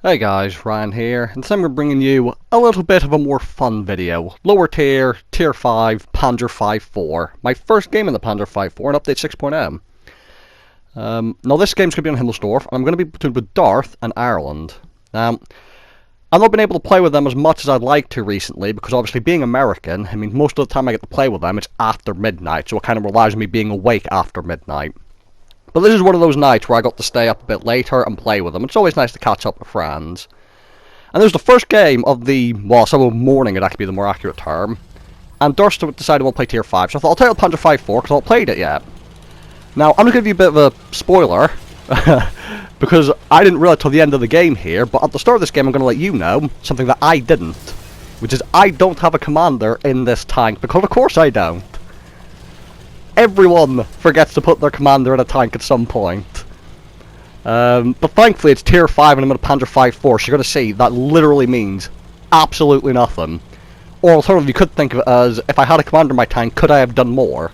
Hey guys, Ryan here, and today I'm bringing you a little bit of a more fun video. Lower tier, tier 5, Panzer 5-4. My first game in the Panzer 5-4 and update 6.0. Now this game's going to be on Himmelsdorf, and I'm going to be between with Darth and Ireland. I've not been able to play with them as much as I'd like to recently, because obviously being American, I mean most of the time I get to play with them, it's after midnight, so it kind of relies on me being awake after midnight. But this is one of those nights where I got to stay up a bit later and play with them. It's always nice to catch up with friends. And this was the first game of the, well, some morning would actually be the more accurate term. And Darth decided we'll play tier 5, so I thought I'll tell you Panzer 5-4 because I've not played it yet. Now, I'm going to give you a bit of a spoiler, because I didn't realise till the end of the game here, but at the start of this game I'm going to let you know something that I didn't. Which is, I don't have a commander in this tank, because of course I don't. Everyone forgets to put their commander in a tank at some point. But thankfully it's tier 5 and I'm in a Panzer 5-4, so you're going to see that literally means absolutely nothing. Or alternatively, you could think of it as, if I had a commander in my tank, could I have done more?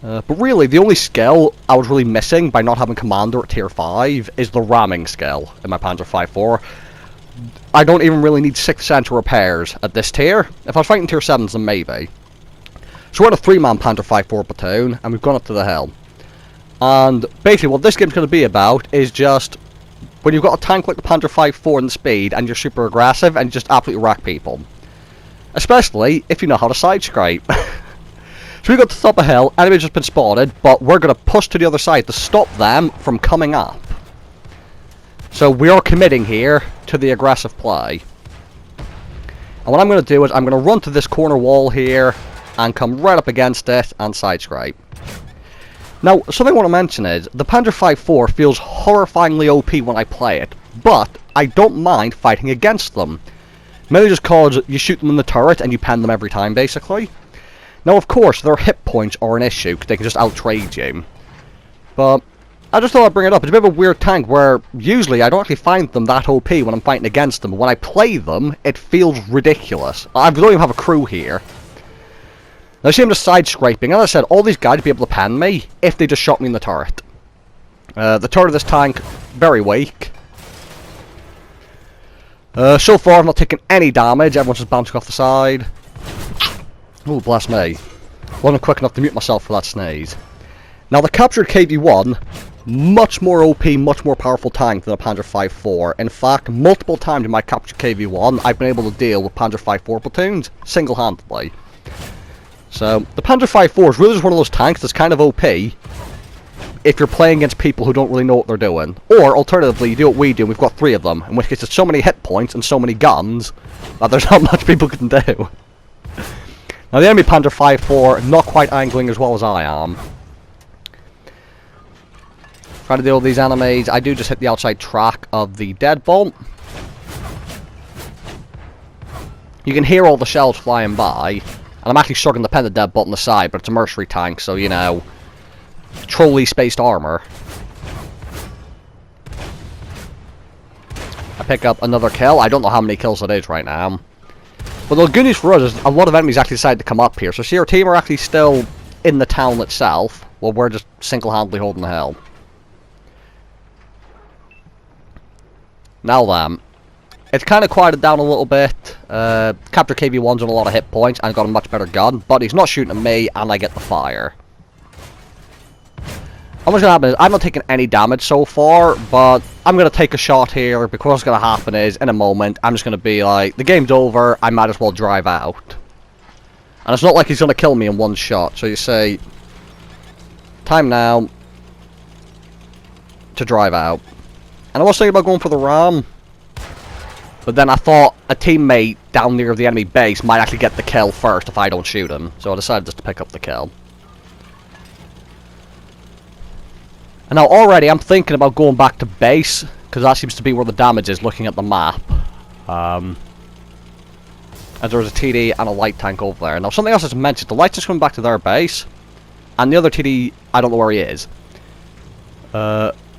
But really, the only skill I was really missing by not having commander at tier 5 is the ramming skill in my Panzer 5-4. I don't even really need 6th Centre repairs at this tier. If I was fighting tier 7s, then maybe. So we're in a 3-man Panzer 5-4 platoon, and we've gone up to the hill. And basically what this game's going to be about is just, when you've got a tank like the Panzer 5-4 in the speed, and you're super aggressive, and you just absolutely wreck people. Especially if you know how to side scrape. So we got to the top of the hill, enemy's just been spotted, but we're going to push to the other side to stop them from coming up. So we are committing here to the aggressive play. And what I'm going to do is, I'm going to run to this corner wall here, and come right up against it and side scrape. Now, something I want to mention is, the Panzer 5-4 feels horrifyingly OP when I play it, but I don't mind fighting against them. Mainly just cause you shoot them in the turret and you pen them every time, basically. Now, of course, their hit points are an issue, because they can just outrage you. But I just thought I'd bring it up. It's a bit of a weird tank where usually I don't actually find them that OP when I'm fighting against them. When I play them, it feels ridiculous. I don't even have a crew here. Now, see, I'm just side scraping. As I said, all these guys would be able to pen me if they just shot me in the turret. The turret of this tank, very weak. So far, I've not taken any damage. Everyone's just bouncing off the side. Oh, bless me. Wasn't quick enough to mute myself for that sneeze. Now, the captured KV-1, much more OP, much more powerful tank than a Panzer 5-4. In fact, multiple times in my captured KV-1, I've been able to deal with Panzer 5-4 platoons single-handedly. So, the Panzer 5-4 is really just one of those tanks that's kind of OP if you're playing against people who don't really know what they're doing. Or, alternatively, you do what we do, and we've got 3 of them, in which case there's so many hit points and so many guns that there's not much people can do. Now, the enemy Panzer 5-4, not quite angling as well as I am. Trying to deal with these enemies, I do just hit the outside track of the deadbolt. You can hear all the shells flying by. And I'm actually struggling to pen the deadbolt on the side, but it's a mercenary tank, so, you know, trolley spaced armor. I pick up another kill. I don't know how many kills it is right now. But the good news for us is a lot of enemies actually decided to come up here. So see, our team are actually still in the town itself, while we're just single-handedly holding the hill. Now then. It's kind of quieted down a little bit. Capture KV-1's on a lot of hit points and got a much better gun, but he's not shooting at me and I get the fire. And what's going to happen is, I'm not taking any damage so far, but I'm going to take a shot here, because what's going to happen is, in a moment, I'm just going to be like, the game's over, I might as well drive out. And it's not like he's going to kill me in one shot, so you say, time now to drive out. And I was thinking about going for the ram. But then I thought a teammate down near the enemy base might actually get the kill first if I don't shoot him. So I decided just to pick up the kill. And now already I'm thinking about going back to base, because that seems to be where the damage is looking at the map. As there's a TD and a light tank over there. Now something else is mentioned, the light's just coming back to their base. And the other TD, I don't know where he is.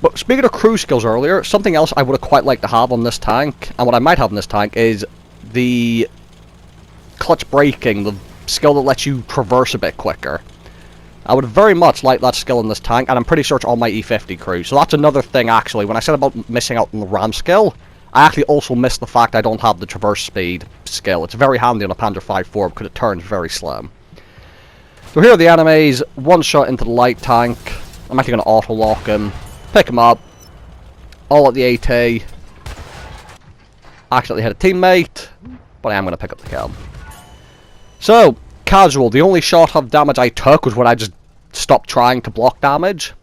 But speaking of crew skills earlier, something else I would have quite liked to have on this tank, and what I might have on this tank, is the clutch braking, the skill that lets you traverse a bit quicker. I would very much like that skill in this tank, and I'm pretty sure it's on my E50 crew. So that's another thing, actually. When I said about missing out on the ram skill, I actually also missed the fact I don't have the traverse speed skill. It's very handy on a Panzer V4 because it turns very slow. So here are the enemies, one shot into the light tank. I'm actually going to auto-lock him, pick him up, all at the AT. Accidentally hit a teammate, but I am going to pick up the kill. So, casual, the only shot of damage I took was when I just stopped trying to block damage.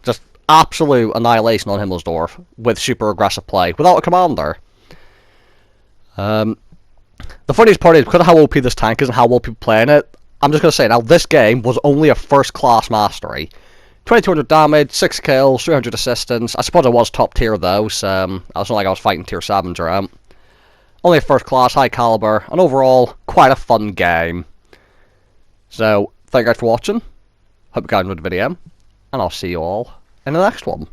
Just absolute annihilation on Himmelsdorf with super aggressive play, without a commander. The funniest part is, because of how OP this tank is and how well people playing it, I'm just going to say, now this game was only a first class mastery. 2200 damage, 6 kills, 300 assistance. I suppose I was top tier though, so it's not like I was fighting tier 7 around. Only a first class, high caliber, and overall, quite a fun game. So, thank you guys for watching. Hope you guys enjoyed the video, and I'll see you all in the next one.